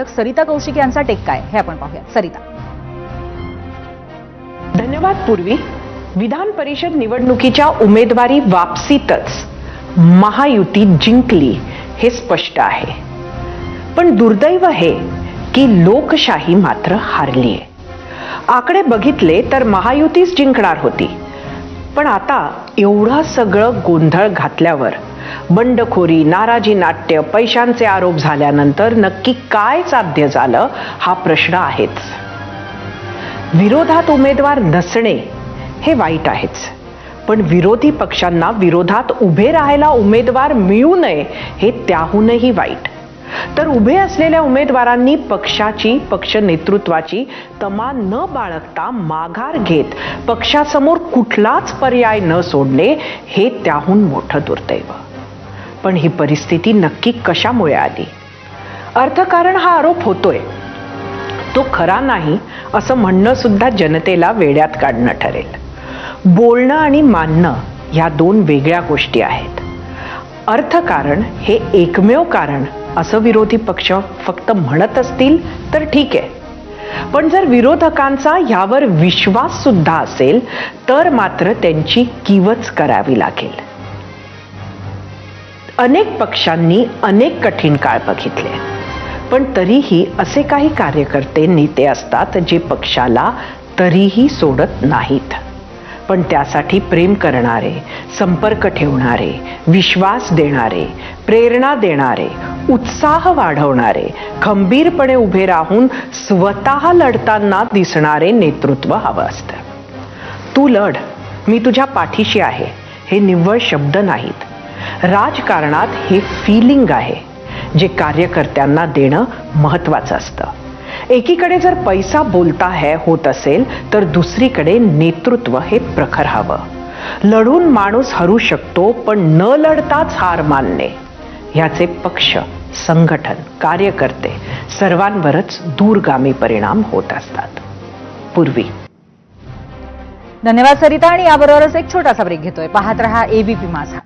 संपादक सरिता कौशिक यांचा टेक काय हे आपण पाहूया. सरिता. धन्यवाद पूर्वी. विधान परिषद निवडणुकीच्या उमेदवारी वापसीतच महायुती जिंकली हे स्पष्ट आहे. पण दुर्दैव हे की लोकशाही मात्र हारलीये. आकडे बघितले तर महायुतीच जिंकणार होती. पण आता एवढं सगळं गोंधळ घातल्यावर, बंडखोरी, नाराजी नाट्य, पैशांचे आरोप झाल्यानंतर नक्की काय साध्य झालं हा प्रश्न आहेच. विरोधात उमेदवार नसणे हे वाईट आहेच, पण विरोधी पक्षांना विरोधात उभे राहायला उमेदवार मिळू नये हे त्याहूनही वाईट. तर उभे असलेल्या उमेदवारांनी पक्ष नेतृत्वाची तमा न बाळगता माघार घेत पक्षासमोर कुठलाच पर्याय न सोडणे हे त्याहून मोठं दुर्दैव. पण ही परिस्थिती नक्की कशामुळे आली? अर्थकारण हा आरोप होतोय, तो खरा नाही असं म्हणणं सुद्धा जनतेला वेड्यात काढणं ठरेल. बोलणं आणि मानणं ह्या दोन वेगळ्या गोष्टी आहेत. अर्थकारण हे एकमेव कारण असं विरोधी पक्ष फक्त म्हणत असतील तर ठीक आहे, पण जर विरोधकांचा ह्यावर विश्वास सुद्धा असेल तर मात्र त्यांची कीवच करावी लागेल. अनेक पक्षांनी अनेक कठीण काळ बघितले, पण तरीही असे काही कार्यकर्ते नेते असतात जे पक्षाला तरीही सोडत नाहीत. पण त्यासाठी प्रेम करणारे, संपर्क ठेवणारे, विश्वास देणारे, प्रेरणा देणारे, उत्साह वाढवणारे, खंबीरपणे उभे राहून स्वतः लढताना दिसणारे नेतृत्व हवं असतं. तू लढ, मी तुझ्या पाठीशी आहे हे निव्वळ शब्द नाहीत. राजकारणात हे फिलिंग आहे जे कार्यकर्त्यांना देणं महत्वाचं असतं. एकीकडे जर पैसा बोलता है होत असेल तर दुसरीकडे नेतृत्व हे प्रखर हवं. लढून माणूस हरू शकतो, पण न लढताच हार मानणे ह्याचे पक्ष, संघटन, कार्यकर्ते सर्वांवरच दूरगामी परिणाम होत असतात. पूर्वी. धन्यवाद सरिता. आणि याबरोबरच एक छोटासा ब्रेक घेतोय. पाहत रहा ABP माझा.